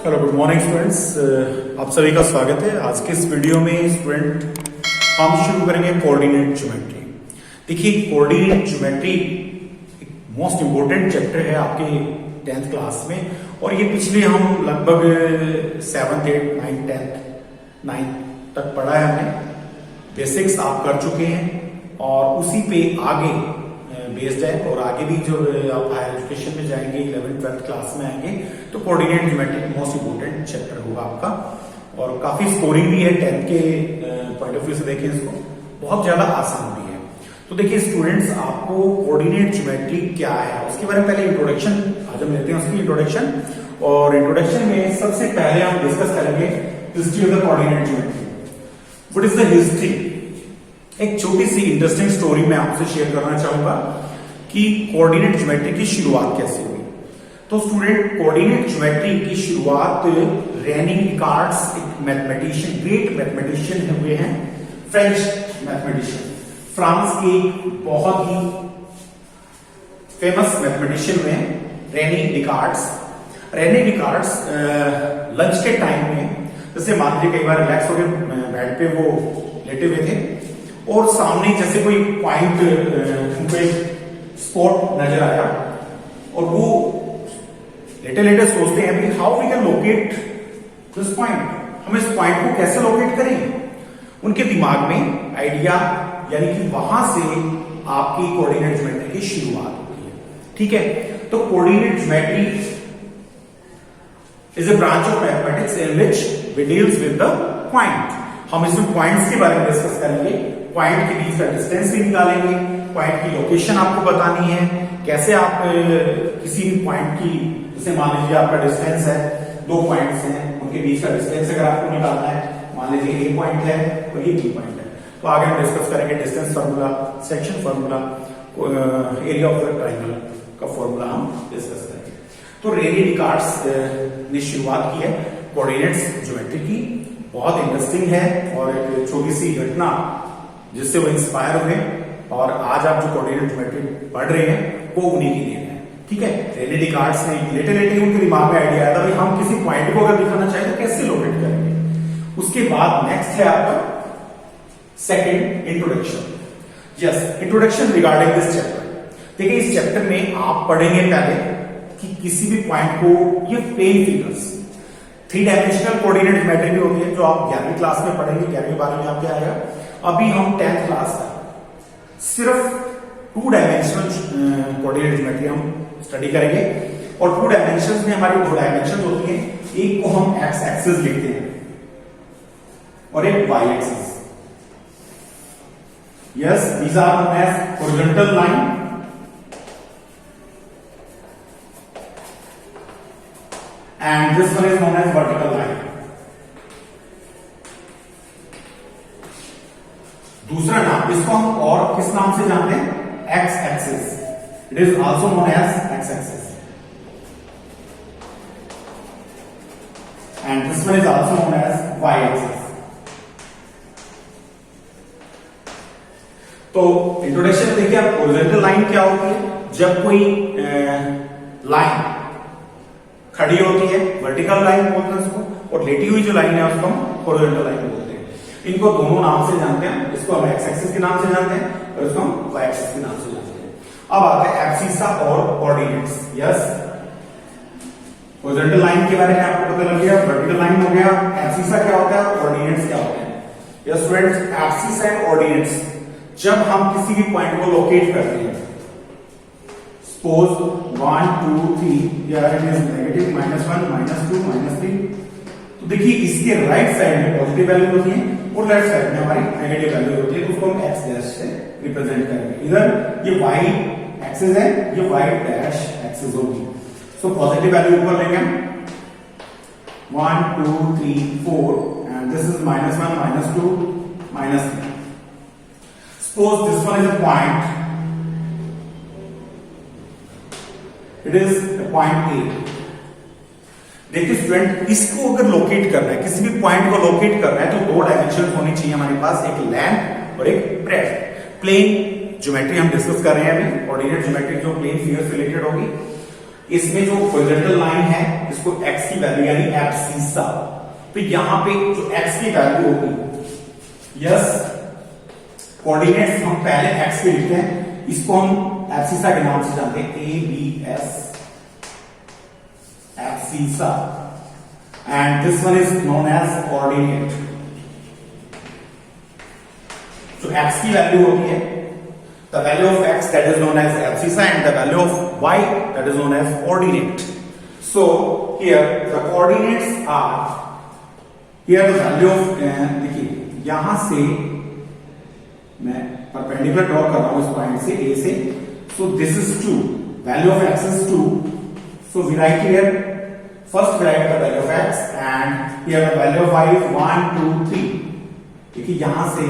Hello good morning students, आप सभी का स्वागत है। आज के इस वीडियो में स्टूडेंट हम शुरू करेंगे कोऑर्डिनेट ज्योमेट्री। देखिए, कोऑर्डिनेट ज्योमेट्री एक मोस्ट इंपोर्टेंट चैप्टर है आपके 10th क्लास में, और ये पिछले हम लगभग 7th 8th 9th 10th 9th तक पढ़ा है हमने। बेसिक्स आप कर चुके हैं और उसी पे आगे बेस्ड है, और आगे भी जो आप हायर एजुकेशन में जाएंगे 11th 12th क्लास में आएंगे तो coordinate geometry most important chapter होगा आपका, और काफी स्कोरिंग भी है 10th के पॉइंट ऑफ व्यू से देखें इसको, बहुत ज्यादा आसान भी है। तो देखिए स्टूडेंट्स, आपको कोऑर्डिनेट ज्योमेट्री क्या है उसके बारे में पहले इंट्रोडक्शन आज हम लेते हैं, उसकी इंट्रोडक्शन। और इंट्रोडक्शन में सबसे पहले हम डिस्कस करेंगे history of the coordinate geometry. What is the history? एक छोटी सी इंटरेस्टिंग स्टोरी मैं आपसे शेयर करना चाहूंगा कि कोऑर्डिनेट ज्योमेट्री की शुरुआत कैसे हुई। तो स्टूडेंट, कोऑर्डिनेट ज्योमेट्री की शुरुआत रेनी डिकार्ड्स, एक मैथमेटिशियन, ग्रेट मैथमेटिशियन हुए हैं, फ्रेंच मैथमेटिशियन, फ्रांस के बहुत ही फेमस मैथमेटिशियन हुए हैं रेनी डिकार्ड्स। रेनी डिकार्ड्स लंच के टाइम में, जैसे मान लीजिए कई बार रिलैक्स होकर बेड पे वो लेटे हुए थे और सामने जैसे कोई पॉइंट उनको स्पॉट नजर आया, और वो लेटे लेटे सोचते हैं भी how we can locate this point, हम इस पॉइंट को कैसे लोकेट करें। उनके दिमाग में आइडिया, यानी कि वहां से आपकी कोऑर्डिनेट ज्योमेट्री की शुरुआत होती है। ठीक है, तो coordinate geometry is a branch of mathematics in which we deals with the point. हम इसमें पॉइंट्स के बारे में डिस्कस करेंगे, पॉइंट के बीच का डिस्टेंस भी निकालेंगे, पॉइंट की लोकेशन आपको बतानी है, कैसे आप किसी भी पॉइंट की, जैसे मान लीजिए आपका डिस्टेंस है, दो पॉइंट्स हैं, उनके बीच का डिस्टेंस अगर आपको निकालना है, मान लीजिए ए पॉइंट है और ये बी पॉइंट है, तो आगे हम डिस्कस करेंगे distance formula, section formula, area of the triangle का फार्मूला हम डिस्कस करेंगे। तो रेनी डिकार्ड्स ने शुरुआत की है कोऑर्डिनेट्स ज्योमेट्री की, बहुत इंटरेस्टिंग है और एक छोटी सी घटना जिससे वो इंस्पायर हुए, और आज आप जो कोऑर्डिनेट ज्योमेट्री पढ़ रहे हैं वो उन्हीं की देन है। ठीक है, रेनी डिकार्ड्स ने लेटे लेटे उनके दिमाग में आइडिया आया था भाई हम किसी पॉइंट को अगर दिखाना चाहें तो कैसे लोकेट करेंगे। उसके बाद नेक्स्ट है आपका second introduction. Yes, introduction regarding this chapter. देखिए, इस चैप्टर में आप पढ़ेंगे पहले कि किसी भी पॉइंट को, ये plane figures, 3 dimensional coordinate geometry भी होती है जो आप 11वीं क्लास में पढ़ेंगे, 11वीं 12वीं में आपके आएगा। अभी हम 10th क्लास का सिर्फ 2 डायमेंशनल कोऑर्डिनेट ज्योमेट्री हम स्टडी करेंगे, और 2 डायमेंशंस में हमारी 2 डायमेंशन होती हैं, एक को हम एक्स एक्सिस लिखते हैं और एक Y axis. Yes, these are known as horizontal line and this one is known as vertical line. दूसरा नाम इसको हम और किस नाम से जानते हैं? X axis. It is also known as X axis. And this one is also known as Y axis. तो इंट्रोडक्शन देखिए, आप हॉरिजॉन्टल लाइन क्या होती है? जब कोई लाइन खड़ी होती है, वर्टिकल लाइन बोलते हैं उसको, और लेटी हुई जो लाइन है उसको हम हॉरिजॉन्टल लाइन बोलते हैं। इनको दोनों नाम से जानते हैं, इसको हम एक्स एक्सिस के नाम से जानते हैं और इसको हम वाई एक्सिस के नाम से जानते हैं। अब आता है एब्सिसा और कोऑर्डिनेट्स। यस, हॉरिजॉन्टल लाइन के बारे में आपको पता लग गया, वर्टिकल लाइन हो गया, एब्सिसा क्या होता है, कोऑर्डिनेट्स क्या होते हैं। Yes students, abscess and coordinates जब हम किसी भी पॉइंट को लोकेट करते हैं, सपोज 1 2 3, या इट इज नेगेटिव -1 -2 -3, तो देखिए इसके राइट साइड में पॉजिटिव वैल्यू होती है और लेफ्ट साइड में हमारी नेगेटिव वैल्यू होती है, उसको हम एक्स डैश से रिप्रेजेंट करेंगे। इधर ये वाई एक्सिस है, ये वाई डैश एक्सिस होगी। सो पॉजिटिव वैल्यू ऊपर लेंगे 1 2 3 4, and this is -1 -2 -3। Suppose this one is a point, it is a point A. देखिए स्टूडेंट, इसको अगर लोकेट करना है, किसी भी पॉइंट को लोकेट करना है तो 2 डायमेंशन होनी चाहिए हमारे पास, एक लेंथ और एक ब्रेड्थ। प्लेन ज्योमेट्री हम डिस्कस कर रहे हैं अभी, कोऑर्डिनेट ज्योमेट्री जो प्लेन फिगर से रिलेटेड होगी। इसमें जो हॉरिजॉन्टल लाइन है इसको x की वैल्यू यानी एब्सिसा, तो यहां पे जो x की वैल्यू होगी, यस कोऑर्डिनेट्स हम पहले x के लिखते हैं, इसको हम एब्सिसा के नाम से जानते हैं, A B S abscissa, and this one is known as coordinate. जो x की वैल्यू होती है, the value of x that is known as abscissa and the value of y that is known as ordinate. So here the coordinates are, here the value of देखिए यहां से मैं perpendicular draw कर रहा हूं इस पॉइंट से a से, so this is 2, value of x is 2, so we write here, first we write the value of x and here the value of y is 1 2 3। देखिए यहां से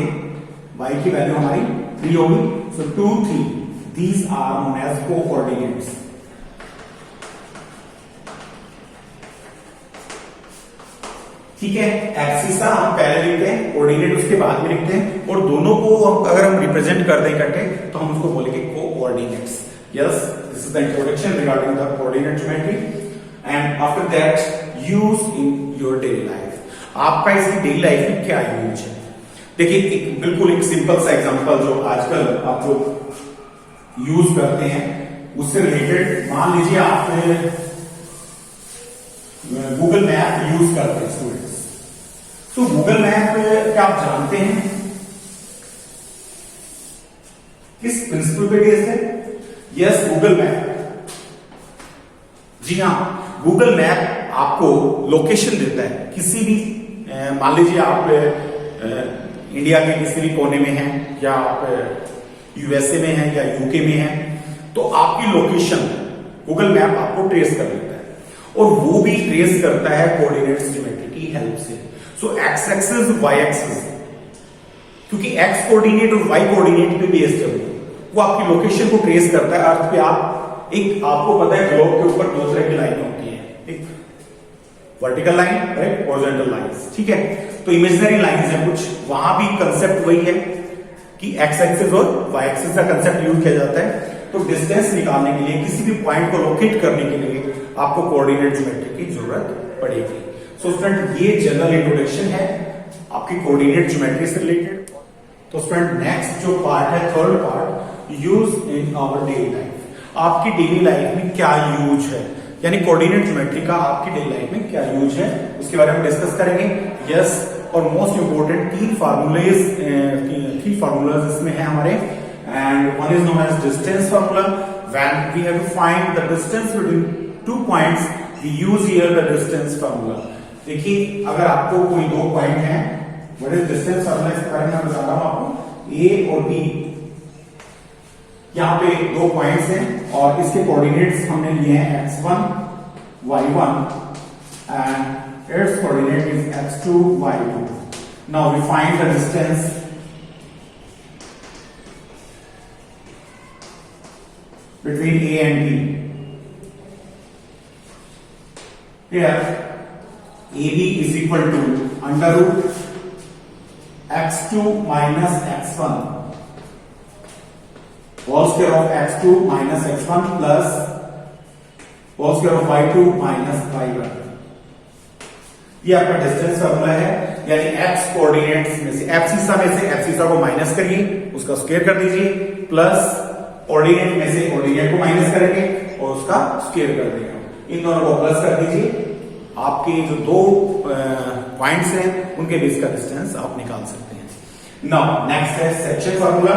y की वैल्यू हमारी 3 होगी, so 2 3, these are known as co-coordinates। ठीक है, abscissa हम पहले लिखते हैं, कोऑर्डिनेट उसके बाद में लिखते हैं, और दोनों को अगर हम रिप्रेजेंट कर दें इकट्ठे तो हम उसको बोलेंगे co coordinates. Yes, this is the introduction regarding the coordinate geometry and after that use in your daily life. आपका इसकी डेली लाइफ में क्या यूज है? देखिए एक बिल्कुल एक सिंपल सा एग्जांपल जो आजकल आप लोग यूज करते हैं उससे रिलेटेड, मान लीजिए आप गूगल मैप यूज करते हैं स्टूडेंट्स, तो गूगल मैप क्या आप जानते हैं किस प्रिंसिपल पे बेस्ड है? Yes, Google map. जी हाँ, गूगल मैप आपको लोकेशन देता है किसी भी, मान लीजिए आप इंडिया के किसी भी कोने में हैं या आप यूएसए में हैं या यूके में हैं, तो आपकी लोकेशन गूगल मैप आपको ट्रेस कर लेता है, और वो भी ट्रेस करता है कोऑर्डिनेट्स ज्योमेट्री की हेल्प से। सो एक्स एक्सिस वाई एक्सिस, क्योंकि एक्स कोऑर्डिनेट और वाई कोऑर्डिनेट पे बेस्ड है, वो आपकी लोकेशन को ट्रेस करता है। अर्थ पे आप एक, आपको पता है ग्लोब के ऊपर दो तरह की लाइन होती है, एक वर्टिकल लाइन और एक हॉरिजॉन्टल लाइंस। ठीक है, तो इमेजिनरी लाइंस है कुछ, वहां भी कंसेप्ट वही है कि एक्स एक्सिस और वाई एक्सिस का कंसेप्ट यूज किया जाता है। तो डिस्टेंस निकालने के लिए, किसी भी पॉइंट को लोकेट करने के लिए आपको कोऑर्डिनेट ज्योमेट्री की जरूरत पड़ेगी। सो स्टूडेंट, ये जनरल इंट्रोडक्शन है आपकी कोऑर्डिनेट ज्योमेट्री से रिलेटेड। तो स्टूडेंट, नेक्स्ट जो पार्ट है, third part, use in our daily life. आपकी डेली लाइफ में क्या यूज है, यानी कोऑर्डिनेट ज्योमेट्री का आपकी डेली लाइफ में क्या यूज है, उसके बारे में डिस्कस करेंगे। यस, और मोस्ट इंपोर्टेंट तीन फार्मूलाज इसमें है हमारे, and one is known as distance formula. When we have to find the distance between two points, we use here the distance formula. देखिए, अगर आपको कोई दो पॉइंट हैं, व्हाट इज डिस्टेंस फार्मूला, इसके बारे में मैं बता रहा हूं आपको। ए और बी, यहां पे दो पॉइंट्स हैं और इसके कोऑर्डिनेट्स हमने लिए हैं x1 y1 and its coordinate is x2 y2. Now we find the distance between A and B. Here AB is equal to under root x2 minus x1 whole square of x2 minus x1 plus whole square of y2 minus y1। ये आपका distance formula है, यानी x coordinates में से abscissa को minus करिए, उसका square कर दीजिए, प्लस ऑर्डिनेट में से ऑर्डिनेट को माइनस करेंगे और उसका स्क्वायर कर देंगे। इन दोनों को प्लस कर दीजिए, आपके जो दो पॉइंट्स हैं उनके बीच का डिस्टेंस आप निकाल सकते हैं। नाउ नेक्स्ट है section formula.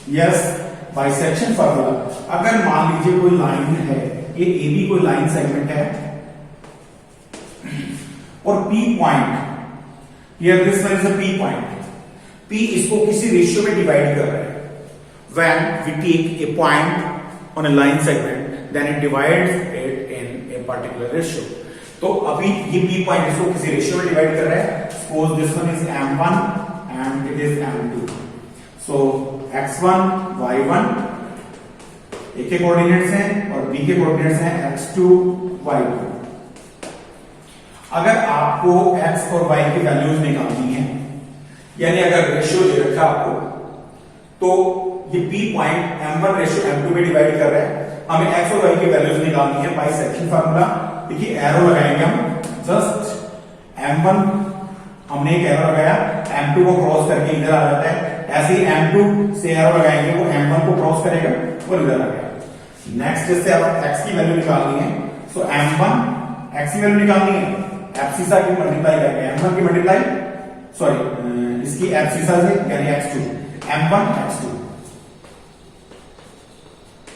Yes, bisection formula. अगर मान लीजिए कोई लाइन है, ये AB कोई लाइन सेगमेंट है और P point, here this one is a P point, P इसको किसी रेशियो में डिवाइड कर रहा है। When we take a point on a line segment, then it divides it in a particular ratio. तो अभी ये P पॉइंट इसको किसी रेशियो में डिवाइड कर रहा है। Suppose this one is M1 and it is M2. So x1 y1 ए के कोऑर्डिनेट्स हैं और बी के कोऑर्डिनेट्स हैं x2 y2। अगर आपको x और y की वैल्यूज निकालनी है, यानी अगर रेशियो दे रखा आपको तो ये P point M1 ratio M2 में डिवाइड कर रहा है। हमें x और y की वैल्यूज निकालनी है बाय सेक्शन फार्मूला। देखिए एरो लगाएंगे हम, जस्ट M1 हमने एक एरो लगाया, M2 को क्रॉस करके इधर आ जाता है, ऐसे ही M2 से एरो लगाएंगे वो M1 को क्रॉस करेगा और इधर आ गया। नेक्स्ट जैसे अब x की वैल्यू निकालनी है, सो M1 x की वैल्यू निकालनी है, एब्सिसा की मल्टीप्लाई करके M1 की मल्टीप्लाई सॉरी इसकी एब्सिसा से यानी x2 M1 x2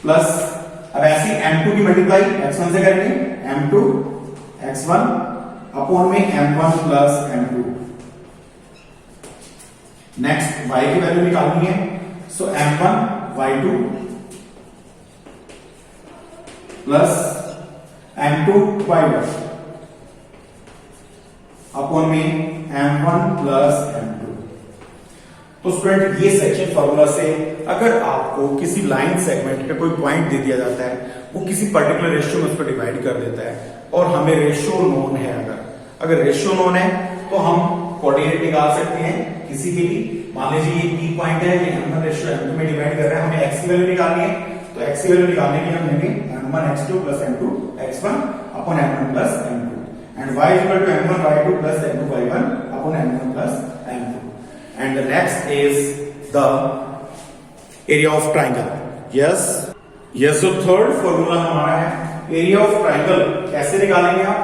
प्लस अब ऐसी M2 की मल्टीप्लाई x1 से करेंगे, M2 x1 अपॉन में M1 plus M2। Next y की वैल्यू निकालनी है, सो M1 y2 plus M2 y1 upon में M1 प्लस M2। तो स्टूडेंट ये सेक्शन फार्मूला से अगर आपको किसी लाइन सेगमेंट पे कोई पॉइंट दे दिया जाता है, वो किसी पर्टिकुलर रेशियो में उसको डिवाइड कर देता है और हमें रेशियो नोन है, अगर रेशियो नोन है तो हम कोऑर्डिनेट निकाल सकते हैं किसी के भी। मान लीजिए ये P पॉइंट है, ये M1 रेशियो M2 में डिवाइड कर रहा है, हमें x की वैल्यू निकालनी है, तो x की वैल्यू निकालने के लिए हम लेंगे M1 x2 plus M2 x1 upon M1 plus M2 and y equal to M1 y2 plus M2 y1 upon M1 plus M2। And the next is the area of triangle. Yes तो third formula हमारा है area of triangle. कैसे निकालेंगे आप,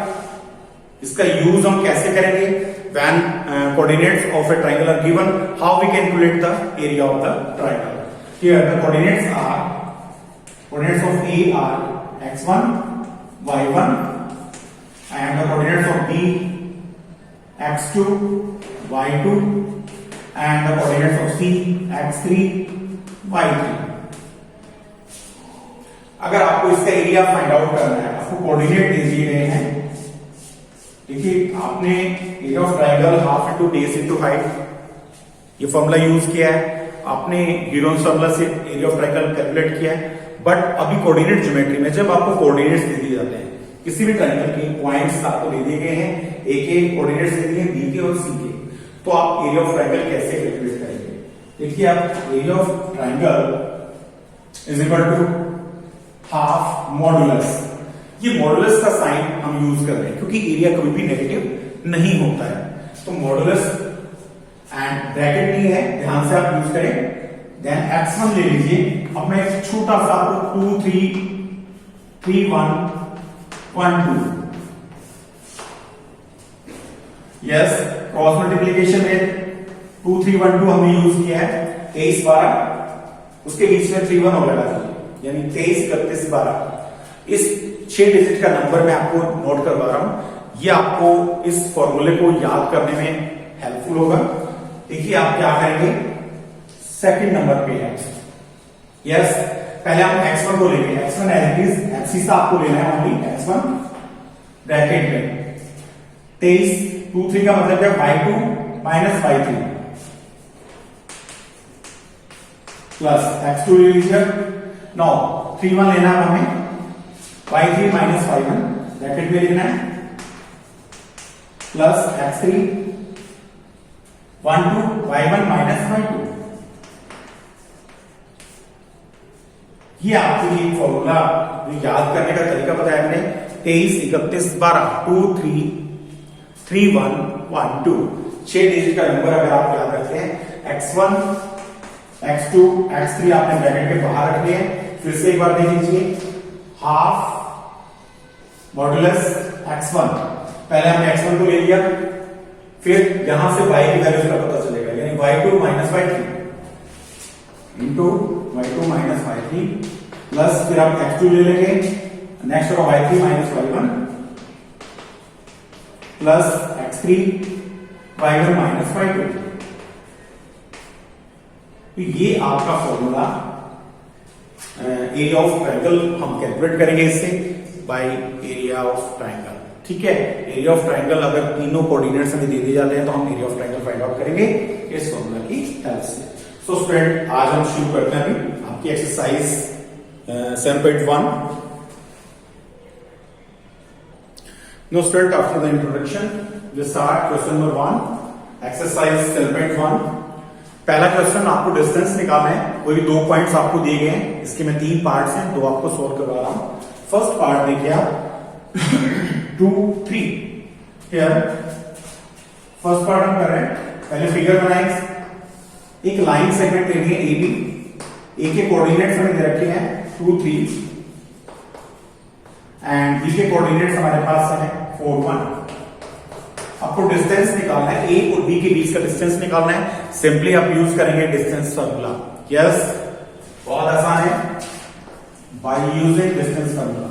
इसका use हम कैसे करेंगे, when coordinates of a triangle are given, how we calculate the area of the triangle. Here the coordinates of A are x1 y1 and the coordinates of B x2 y2 and the coordinates of C x3 y3। अगर आपको इसका area find out करना है, आपको coordinate दे दिए गए हैं, देखिए आपने area of triangle half into base into height ये फॉर्मूला यूज किया है, आपने हीरोन्स फॉर्मूला से एरिया ऑफ ट्राइंगल कैलकुलेट किया है। बट अभी कोऑर्डिनेट ज्योमेट्री में जब आपको कोऑर्डिनेट्स दे दिए जाते हैं किसी भी ट्राइंगल के, पॉइंट्स आपको दे दिए गए हैं, ए के कोऑर्डिनेट्स दे दिए हैं बी के और सी के, तो आप एरिया ऑफ ट्राइंगल कैसे कैलकुलेट करेंगे। देखिए आप area of triangle is equal to half modulus, ये मॉडुलस का साइन हम यूज कर रहे हैं क्योंकि एरिया कभी भी नेगेटिव नहीं होता है, तो मॉडुलस एंड ब्रैकेट नहीं है, ध्यान से आप यूज करें। देन x1 ले लीजिए, अब मैं एक छोटा सा 2 3 3 1 1 2 यस क्रॉस मल्टीप्लीकेशन में 2 3 1 2 हमने यूज किया है, 23 12 उसके बीच में 3 1 और लगा दीजिए यानी 23 31 12। इस 6 डिजिट का नंबर मैं आपको नोट करवा रहा हूं, ये आपको इस फॉर्मूले को याद करने में हेल्पफुल होगा। देखिए आप क्या करेंगे, सेकंड नंबर पे है, यस पहले हम x1 को लेंगे, x1 as it is, abscissa आपको लेना है ओनली x1 ब्रैकेट में 23 2 3 का मतलब है y2 minus y3 plus x2 ले लीजिए। नो 3 1 लेना है हमें, y3 माइनस y1 ब्रैकेट में लिखना है plus x3 1 2 y1 minus y2। ये आपके लिए फॉर्मूला याद करने का तरीका बताया मैंने, 23 31 12 2 3 3 1 1 2 6 डिजिट का नंबर अगर आप याद रखते हैं, x1 x2 x3 आपने ब्रैकेट के बाहर रख लिए। फिर से एक बार देख लीजिए, हाफ मॉडुलस x1, पहले हमने x1 को ले लिया, फिर यहां से y की वैल्यू का पता चलेगा यानी y2 minus y3 into y2 minus y3 plus फिर आप x2 ले लेंगे, नेक्स्ट होगा y3 minus y1 plus x3 y1 minus y2। तो ये आपका फॉर्मूला एरिया ऑफ ट्रायंगल हम कैलकुलेट करेंगे इससे बाय एरिया ऑफ ट्रायंगल। ठीक है, एरिया ऑफ ट्रायंगल अगर तीनों कोऑर्डिनेट्स हमें दे दिए जाते हैं तो हम area of triangle find out करेंगे इस फॉर्मूला की हेल्प से। सो स्टूडेंट आज हम शुरू करते हैं अभी आपकी exercise 7.1। Now student, after the introduction we start question number 1, exercise 7.1। पहला क्वेश्चन आपको डिस्टेंस निकालना है, कोई भी 2 पॉइंट्स आपको दिए गए हैं, इसके में 3 पार्ट्स हैं, 2 आपको सोल्व करवा रहा हूं। फर्स्ट पार्ट देखिए आप 2, 3 हियर। फर्स्ट पार्ट हम कर रहे हैं, पहले फिगर बनाएंगे, एक लाइन सेगमेंट लेनी है ए बी, ए के कोऑर्डिनेट्स हमें दे रखे हैं 2, 3 एंड बी के कोऑर्डिनेट्स हमारे पास है 4, 1। आपको डिस्टेंस निकालना है, ए और बी के बीच का डिस्टेंस निकालना है। सिंपली आप यूज करेंगे डिस्टेंस फार्मूला। यस, बहुत आसान है, by using distance formula.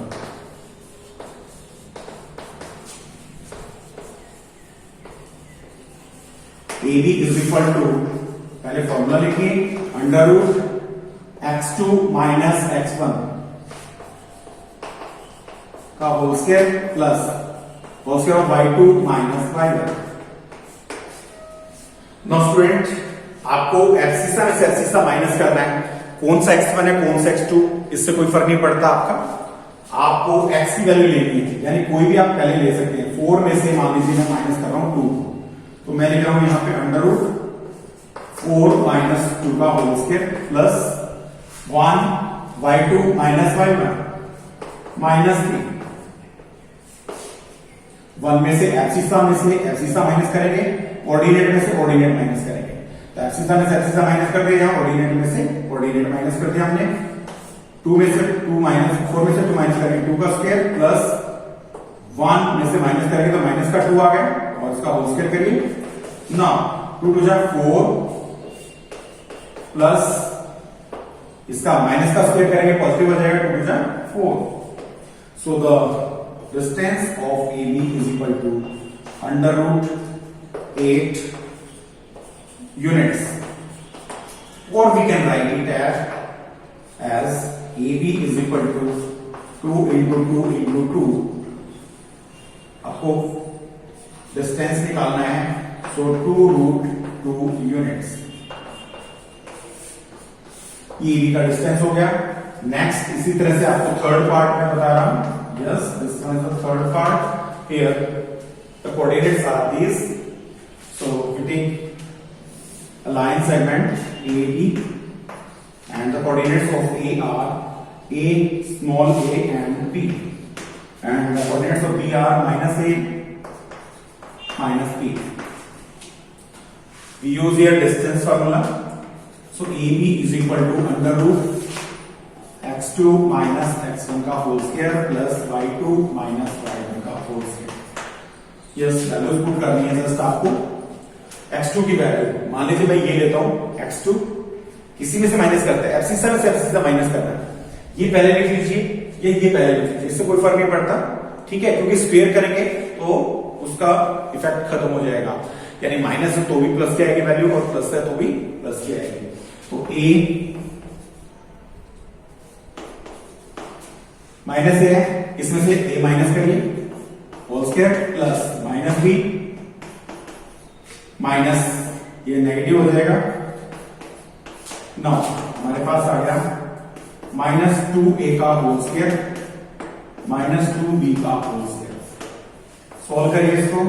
A B is equal to, पहले फॉर्मूला लिखिए, under root x2 minus x1 का whole square plus whole square of y2 minus y1। Now student, आपको abscissa में से एब्सिसा माइनस करना है। कौन सा x1 है कौन सा x2, इससे कोई फर्क नहीं पड़ता आपका। आपको x की वैल्यू लेनी है, यानी कोई भी आप पहले ले सकते हैं। 4 में से मान लीजिए मैं माइनस कर रहा हूं 2, तो मैं लिख रहा हूं यहां पे अंडर रूट 4 माइनस 2 का whole square plus 1 y2 minus y1 minus 3। 1 में से एब्सिसा माइनस करेंगे, ऑर्डिनेट में से ऑर्डिनेट माइनस करेंगे। तो एब्सिसा में से एब्सिसा माइनस कर दिया, ऑर्डिनेट में से ऑर्डिनेट माइनस कर दिया हमने। 2 में से 2 माइनस, 4 में से 2 माइनस करेंगे 2 का स्क्वायर प्लस 1 में से माइनस करेंगे तो माइनस का 2 आ गया और इसका होल स्क्वायर करिए ना। 2 2 4 प्लस इसका माइनस का स्क्वायर करेंगे पॉजिटिव हो जाएगा, 2 2 4। So the distance of AB is equal to under root 8 units, or we can write it as AB is equal to 2 into 2 into 2। आपको डिस्टेंस निकालना है, so 2 root 2 units। ये AB का distance हो गया। नेक्स्ट इसी तरह से आपको थर्ड पार्ट में बता रहा हूं। Yes, this one is the third part. Here, the coordinates are these. So, we take a line segment AB, and the coordinates of A are A, small a, and B, and the coordinates of B are minus A, minus B. We use here distance formula. So, AB is equal to under root x2 minus x1 का whole square plus y2 minus y1 का whole square. Yes, values put करनी है just आपको। x2 की value मान लीजिए मैं ये लेता हूं x2, किसी में से माइनस करते हैं, एब्सिसा में से एब्सिसा माइनस करना है। ये पहले लिख लीजिए, ये पहले लिख लीजिए, इससे कोई फर्क नहीं पड़ता, ठीक है, क्योंकि स्क्वायर करेंगे तो उसका इफेक्ट खत्म हो जाएगा। यानी माइनस है तो भी प्लस की आएगी वैल्यू, और प्लस है तो भी प्लस की आएगी। तो a माइनस ए है, इसमें से ए माइनस करिए whole square plus minus B minus ये नेगेटिव हो जाएगा। नौ हमारे पास आ गया माइनस 2a का होल स्क्वायर माइनस 2b का होल स्क्वायर। सॉल्व करिए इसको,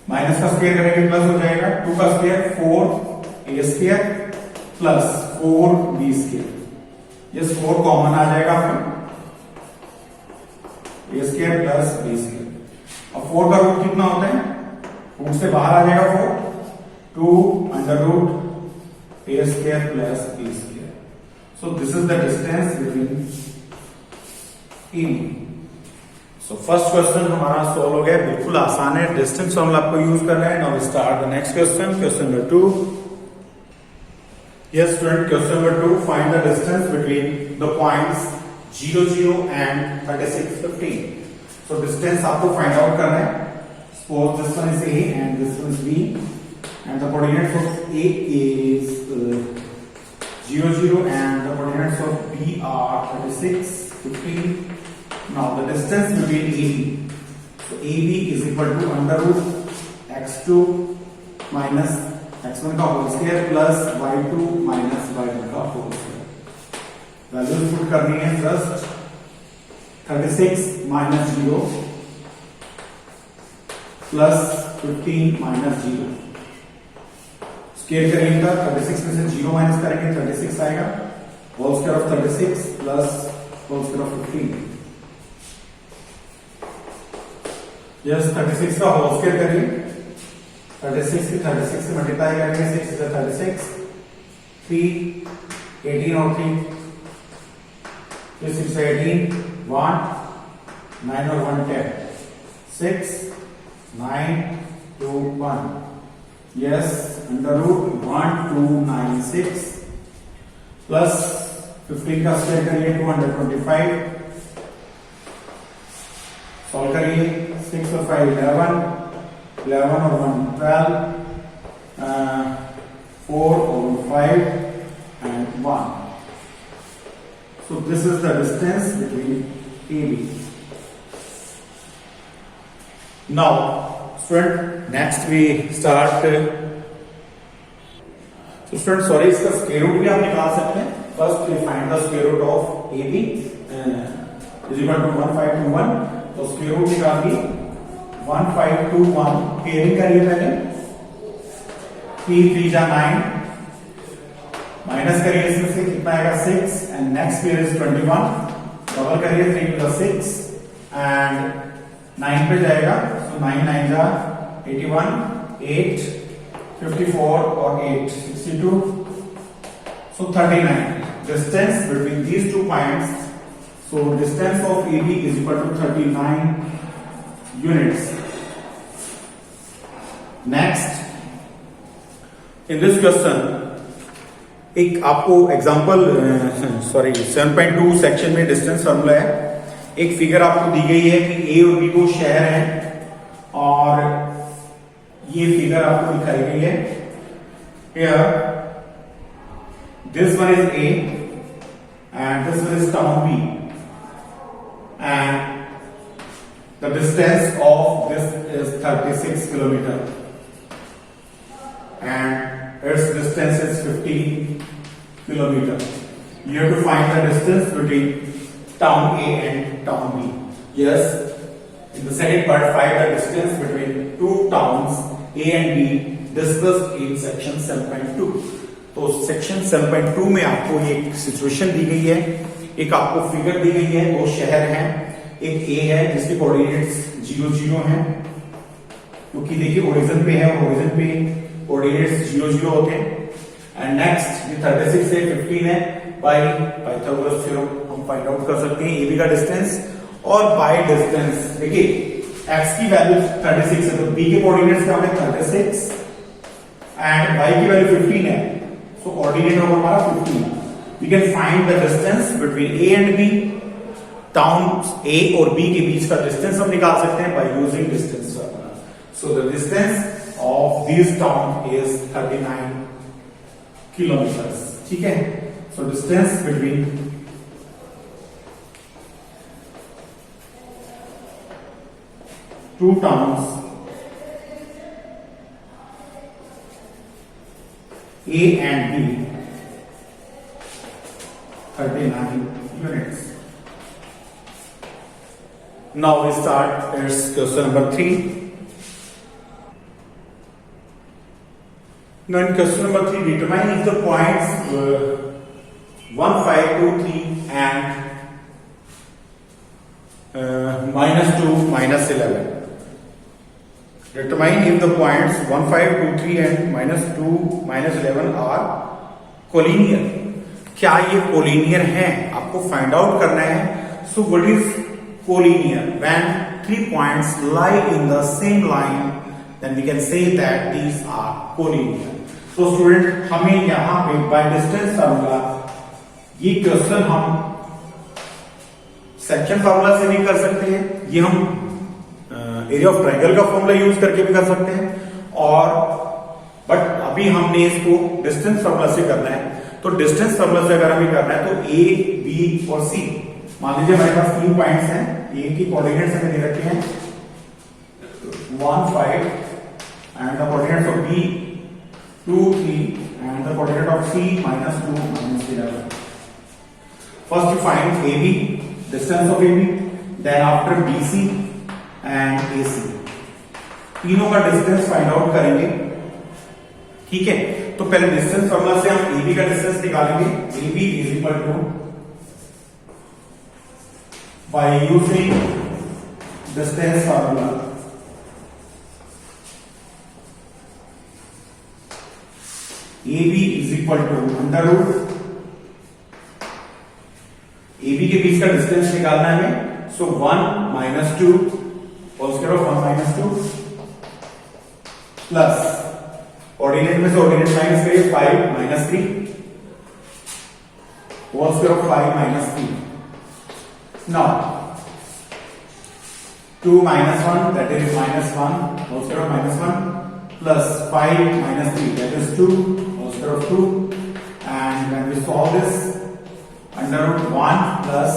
माइनस का स्क्वायर करेंगे प्लस हो जाएगा, 2 का square 4a square plus 4b square. ये 4 कॉमन आ जाएगा आपका, ए स्क्वायर प्लस बी स्क्वायर। और 4 का रूट कितना होता है, रूट से बाहर आ जाएगा 4, 2 under root A square plus B square. So this is the distance between A. So first question हमारा सॉल्व हो गया, बिल्कुल आसान है, डिस्टेंस फॉर्मूला आपको यूज करना है। Now we start the next question, question number 2। Yes, student, question number 2. Find the distance between the points 0, 0 and 36, 15. So distance आपको find out करना है. Suppose this one is A and this one is B, and the coordinates of A is 0, 0 and the coordinates of B are 36, 15. Now the distance between AB. So AB is equal to under root x2 minus x1 का whole square plus y2 minus y1 का whole square. Values put करनी है just 36 minus 0 plus 15 minus 0। Square करेंगे का 36 में से 0 minus करेंगे 36 आएगा, whole square of 36 plus whole square of 15। Yes 36 का होल स्क्वायर करिए, 36 की 36 से मल्टीप्लाई करेंगे, 6 से 36, 3 18 और 3 6 से 18 1 9 और 1 10 6 9 2 1। यस अंडर रूट 1296 प्लस 15 का स्क्वायर करिए 225, सॉल्व करिए 6 और 5 11, 11 और 1 12, 4 और 5 and 1. So this is the distance between AB. Now student next we start so student sorry इसका स्क्वायर रूट भी आप निकाल सकते हैं। First we find the square root of AB is equal to 1521, तो स्क्वायर रूट निकालिए 1521, pairing करिए पहले 3 3 जा 9, माइनस करिए इसमें से कितना आएगा 6 and next pair is 21, double करिए 3 प्लस 6 एंड 9 पे जाएगा, सो 9 9 जा 81, 8 54 और 8 62, so 39 distance between these two points. So distance of AB is equal to 39 units. Next, in this question, एक आपको एग्जांपल 7.2 सेक्शन में डिस्टेंस फॉर्मूला है। एक फिगर आपको दी गई है कि ए और बी को शहर है और ये फिगर आपको दिखाई गई है। Here, this one is A and this one is town B, and the distance of this is 36 kilometer and its distance is 15 kilometer. You have to find the distance between town A and town B. Yes, in the second part, find the distance between two towns A and B discussed in section 7.2. तो section 7.2 में आपको ये situation दी गई है, एक आपको figure दी गई है, दो शहर हैं, एक ए है जिसके कोऑर्डिनेट्स 0 0 हैं, क्योंकि देखिए ओरिजिन पे है, ओरिजिन पे कोऑर्डिनेट्स 0 0 होते हैं। एंड नेक्स्ट ये 36 से 15 है, बाय पाइथागोरस थ्योरम हम फाइंड आउट कर सकते हैं एबी का डिस्टेंस, और बाय डिस्टेंस देखिए एक्स की वैल्यू 36 है तो बी के कोऑर्डिनेट्स क्या होंगे 36 एंड वाई की वैल्यू 15 है, so coordinate होगा हमारा 15. We can find the distance between A and B. Towns A और B के बीच का डिस्टेंस हम निकाल सकते हैं by using distance formula. So the distance of these towns is 39 kilometers. ठीक है? So distance between two towns A and B 39 units. Now we start as question number 3. Now in question number 3, determine if the points 1 5 2 3 and -2 -11. Determine if the points 1 5 2 3 and -2 -11 are collinear. क्या ये collinear हैं, आपको find out करना है। So what is collinear? When 3 points lie in the same line, then we can say that these are collinear. So student हमें यहां पे bye distance formula, ये क्वेश्चन हम सेक्शन फार्मूला से भी कर सकते हैं, ये हम एरिया ऑफ ट्रायंगल का फॉर्मूला यूज करके भी कर सकते हैं, और बट अभी हमने इसको डिस्टेंस फार्मूला से करना है। तो डिस्टेंस फार्मूला से अगर हमें करना है तो ए बी और सी, मान लीजिए हमारे पास 3 पॉइंट्स हैं, ए की कोऑर्डिनेट्स हमें दे रखे हैं 1 5 and the coordinates of B 2 3 and the coordinate of C -2 -11. First you find A B, distance of A B, then after B C and AC, तीनों का डिस्टेंस फाइंड आउट करेंगे। ठीक है, तो पहले डिस्टेंस फॉर्मूला से हम AB का डिस्टेंस निकालेंगे। AB is equal to by using distance formula AB is equal to under root, AB के बीच का डिस्टेंस निकालना है हमें, so 1 minus 2 whole square of 1 minus 2 plus ordinate में से ऑर्डिनेट माइनस करिए 5 minus 3 whole square of 5 minus 3। Now 2 minus 1 that is minus 1 whole square of minus 1 plus 5 minus 3 that is 2 whole square of 2, and when we solve this under root 1 plus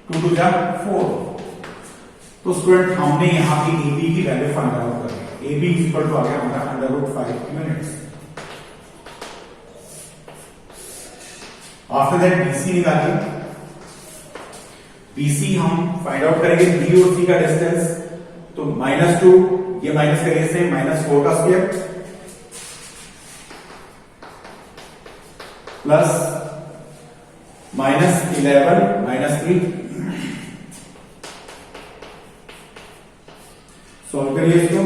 2 to the 4। तो student हमने यहाँ पे AB की value find out कर ली। AB is equal to आ गया हमारा under root 5 units. After that BC निकालिए। BC हम फाइंड आउट करेंगे B और C का डिस्टेंस, तो -2 ये माइनस करिए से -4 का स्क्वायर प्लस -11 -3 सॉल्व करिए इसको।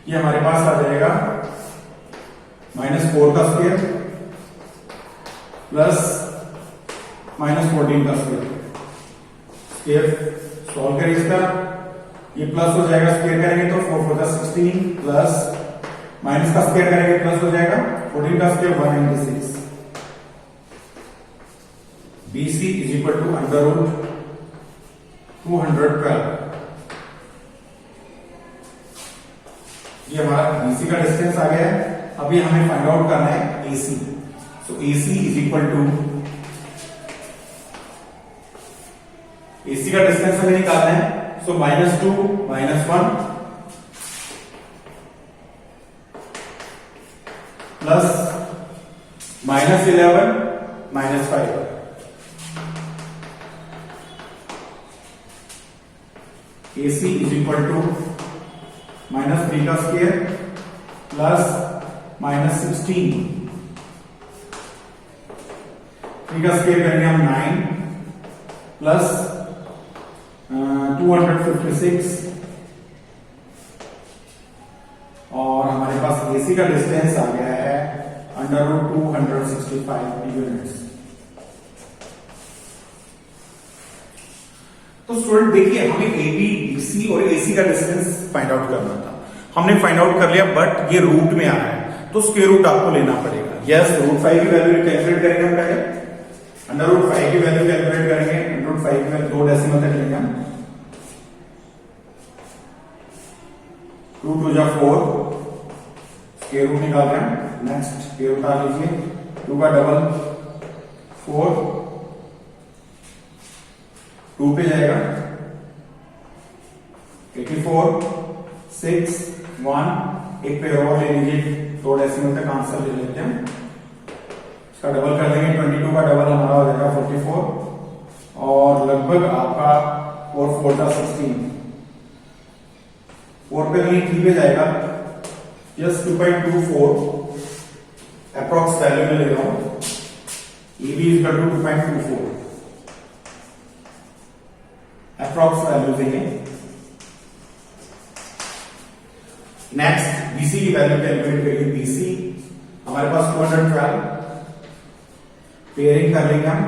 ये हमारे पास आ जाएगा -4 का स्क्वायर प्लस -14 का स्क्वायर। सॉल्व करें इसका, ये प्लस हो जाएगा, स्क्वायर करेंगे तो 4 4 16 प्लस माइनस का स्क्वायर करेंगे प्लस हो जाएगा 14 का square 196। BC is equal to under root 212। ये हमारा BC का डिस्टेंस आ गया है। अभी हमें फाइंड आउट करना है AC। So AC is equal to AC का डिस्टेंस हमें निकालना है, so -2 -1 plus -11 -5। AC is equal to -3 का स्क्वायर प्लस -16, 3 का स्क्वायर करेंगे हम 9 प्लस 256, और हमारे पास AC का डिस्टेंस आ गया है अंडर रूट 265 यूनिट्स। तो स्टूडेंट देखिए, हमें AB, BC और AC का डिस्टेंस फाइंड आउट करना था। हमने फाइंड आउट कर लिया, बट ये रूट में आ रहा है, तो स्क्वायर रूट आपको लेना पड़ेगा। यस, रूट 5 की वैल्यू कैलकुलेट करेंगे हम पहले। अंडर रूट 5 की वैल्यू कैलकुलेट करेंगे। अंडर रूट 5 में 2 डेसिमल तक लेंगे हम। 2 2 जा 4, स्क्वायर रूट निकाल रहे हैं। नेक्स्ट स्क्वायर रूट आ लीजिए, 2 का डबल 4, 2 पे जाएगा 84 6 1, एक पे और ले लीजिए, 2 डेसिमल तक आंसर ले लेते हैं। इसका डबल कर देंगे, 22 का डबल हमारा हो जाएगा 44, और लगभग आपका 4 4 का 16, 4 पे नहीं 3 पे जाएगा, जस्ट 2.24 अप्रॉक्स वैल्यू में ले रहा हूं। EB is equal to 2.24 approx value देंगे। नेक्स्ट BC की वैल्यू कैलकुलेट करिए। BC हमारे पास 212, पेयरिंग कर लेंगे हम।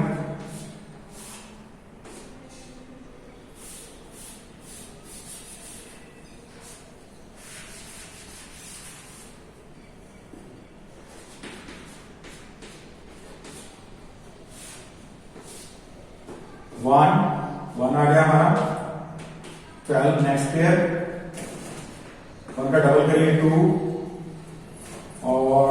वन आ गया हमारा 12। नेक्स्ट पेयर 1 का डबल करिए 2, और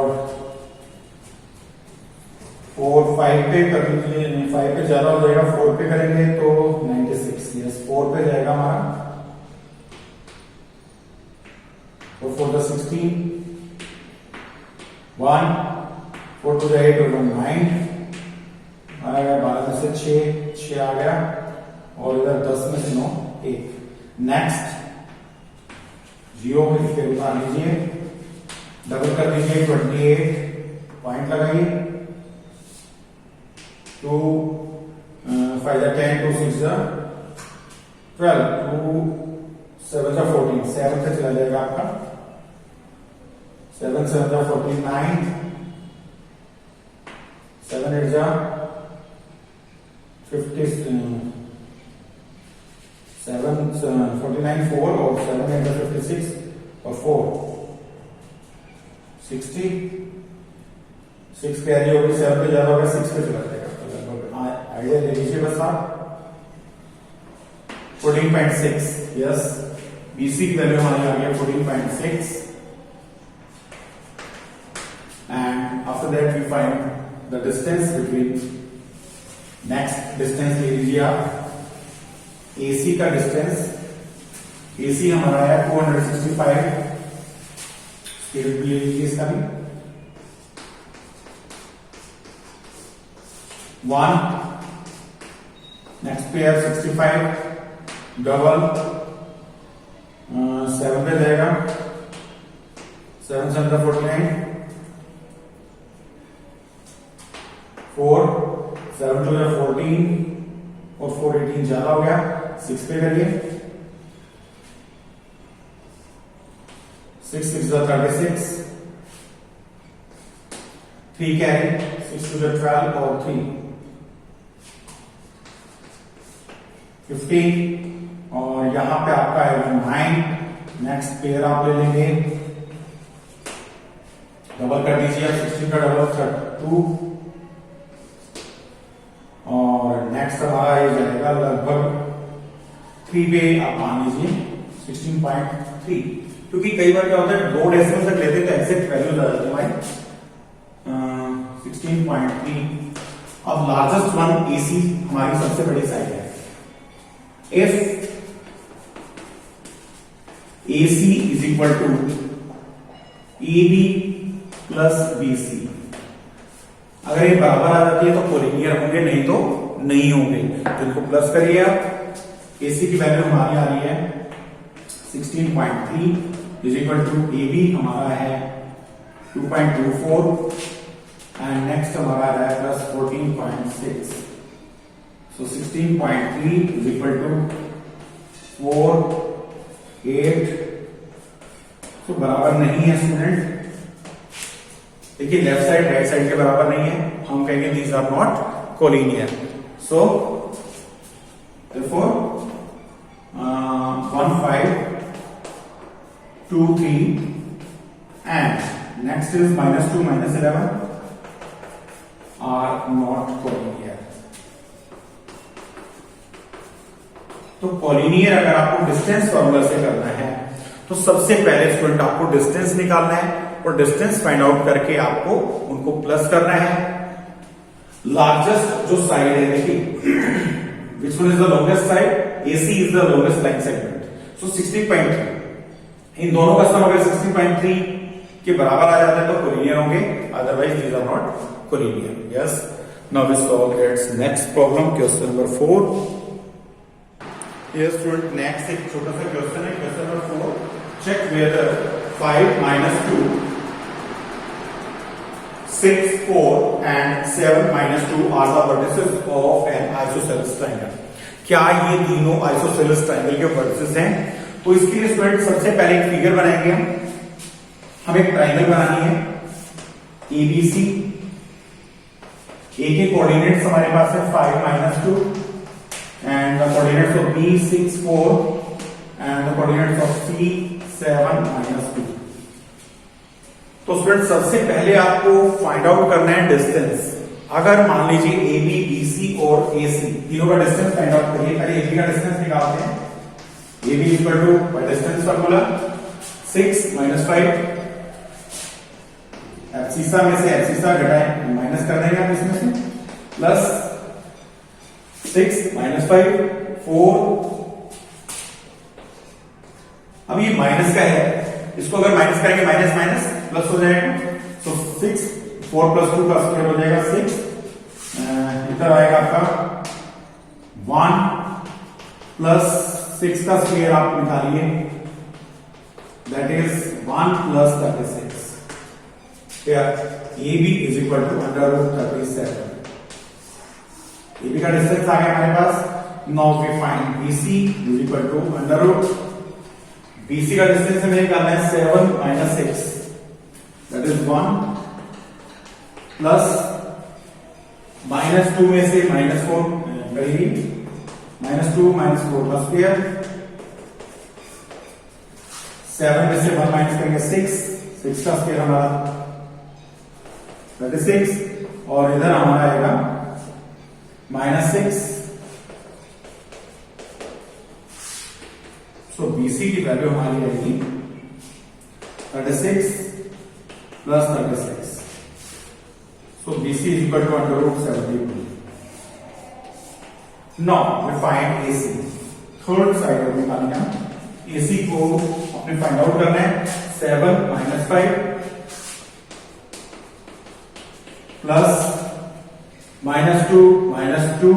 4 5 पे कर लीजिए, 5 पे ज्यादा हो जाएगा, 4 पे करेंगे तो 96। यस, 4 पे जाएगा हमारा, 4 4 का 16, 1 4 2 8 और 9 आएगा, 12 में से 6 आ गया, और इधर 10 में से 9 1। नेक्स्ट 0 में फिर उतार लीजिए, डबल कर दीजिए 28 पॉइंट लगाइए 2 5 10 2 6 12 2 7 14 7 से चला जाएगा आपका 7 7 14 9 7 8 50 7 49 4 और 7 8 56 और 4 60 6 कैरी होगी 7 पे ज्यादा होगा 6 पे चला जाएगा तो लगभग आइडिया ले लीजिए बस आप 14.6 यस बीसी की वैल्यू हमारी आ गई 14.6 and after that we find the distance between next distance ले लीजिए आप AC का डिस्टेंस AC हमारा है 265 स्केल भी ले लीजिए इसका भी 1 नेक्स्ट पेयर 65 डबल 7 पे जाएगा 7 7 49 4 7 2 14 और 4 18 ज्यादा हो गया 6 पे करिए 6 6 36 3 कैरी 6 2 12 और 3 15 और यहां पे आपका आएगा 9 नेक्स्ट पेयर आप ले लेंगे डबल कर दीजिए 16 का डबल 32 और नेक्स्ट हमारा ये जाएगा लगभग 3 पे आप मान लीजिए 16.3 क्योंकि कई बार क्या होता है दो डेसिमल तक लेते हैं तो एग्जैक्ट वैल्यू आ जाती है 16.3 अब लार्जेस्ट वन AC हमारी सबसे बड़ी साइड है if AC is equal to AB plus BC अगर ये बराबर आ जाती है तो कोलिनियर होंगे नहीं तो नहीं होंगे तो इनको प्लस करिए आप AC की वैल्यू हमारी आ रही है 16.3 इज इक्वल टू AB हमारा है 2.24 एंड नेक्स्ट हमारा है plus 14.6 so 16.3 is equal to 4 8 तो बराबर नहीं है स्टूडेंट देखिए लेफ्ट साइड राइट साइड के बराबर नहीं है हम कहेंगे these are not collinear so therefore 1 5 2 3 and next is -2 -11 are not collinear तो कॉलिनियर अगर आपको डिस्टेंस फॉर्मूला से करना है तो सबसे पहले स्टूडेंट आपको डिस्टेंस निकालना है और डिस्टेंस फाइंड आउट करके आपको उनको प्लस करना है लार्जेस्ट जो साइड है देखिए which one is the longest side AC is the longest line segment so 16.3 इन दोनों का सम अगर 16.3 के बराबर आ जाता है तो कोलिनियर होंगे otherwise these are not collinear yes now we solve its next problem question number 4 Yes, student, next एक छोटा सा क्वेश्चन है question number 4 check whether 5 minus 2 6 4 and 7 minus 2 are the vertices of an isosceles triangle क्या ये तीनों isosceles triangle के vertices हैं तो इसके लिए स्टूडेंट सबसे पहले एक फिगर बनाएंगे हम एक ट्राइंगल बनानी है ABC A के कोऑर्डिनेट्स हमारे पास है 5 minus 2 and the coordinates of B 6 4 and the coordinates of C 7 minus 2 तो स्टूडेंट सबसे पहले आपको फाइंड आउट करना है डिस्टेंस अगर मान लीजिए AB BC और AC तीनों का डिस्टेंस फाइंड आउट करिए पहले AB का डिस्टेंस निकालते हैं AB equal to by distance formula 6 minus 5 abscissa में से एब्सिसा घटाएं माइनस कर देंगे आप इसमें से प्लस 6 minus 5 4 अब ये माइनस का है इसको अगर माइनस करेंगे माइनस माइनस प्लस हो जाएगा तो 6 4 plus 2 का स्क्वायर हो जाएगा 6 इधर आएगा आपका 1 प्लस 6 का स्क्वायर आप निकालिए that is 1 plus 36 Here AB is equal to under root 37. AB का डिस्टेंस आ गया हमारे पास. Now we find BC is equal to under root. BC का डिस्टेंस हमें निकालना है 7 minus 6. That is 1 plus -2 में से -4 करेंगे. -2 -4 का स्क्वायर. 7 में से 1 माइनस करेंगे 6 का स्क्वायर हमारा 36 और इधर हमारा आएगा -6. सो BC की वैल्यू हमारी आएगी 36 plus 36. So BC is equal to under root 72. Now we find AC. Third side में निकालना है. AC को अपने फाइंड आउट करना है. 7 - 5 प्लस -2 -2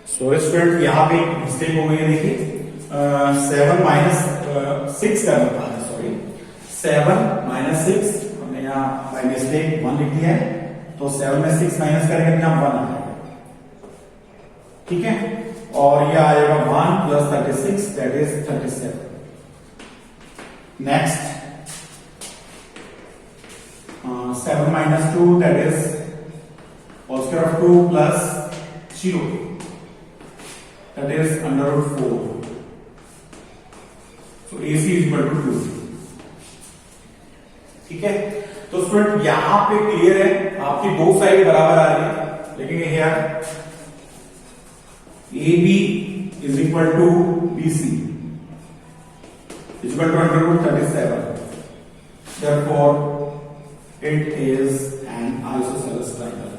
सो स्टूडेंट यहां पे मिस्टेक हो गई है. देखिए 7 - 6 करना था. सॉरी 7 - 6 हमने यहाँ बाय मिस्टेक 1 लिख दिया है. तो 7 में 6 माइनस करेंगे तो यहाँ 1 आ जाएगा. ठीक है. और ये आएगा 1 plus 36 that is 37. Next 7 - 2 that is whole square of 2 plus 0 that is under root 4. So AC is equal to 2. ठीक है. तो स्टूडेंट यहां पे क्लियर है. आपकी दो साइड बराबर आ रही है. लेकिन here AB is equal to BC is equal to under root 37. Therefore, it is an isosceles triangle.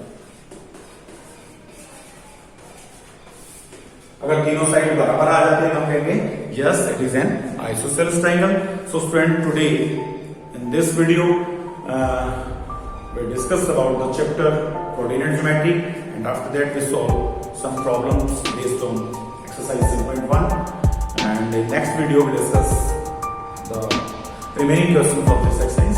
अगर तीनों साइड बराबर आ जाते हैं तो हम कहेंगे yes, it is an isosceles triangle. So, student, today in this video we discussed about the chapter coordinate geometry, and after that we solve some problems based on exercise 7.1, and in next video we discuss the remaining questions of this exercise.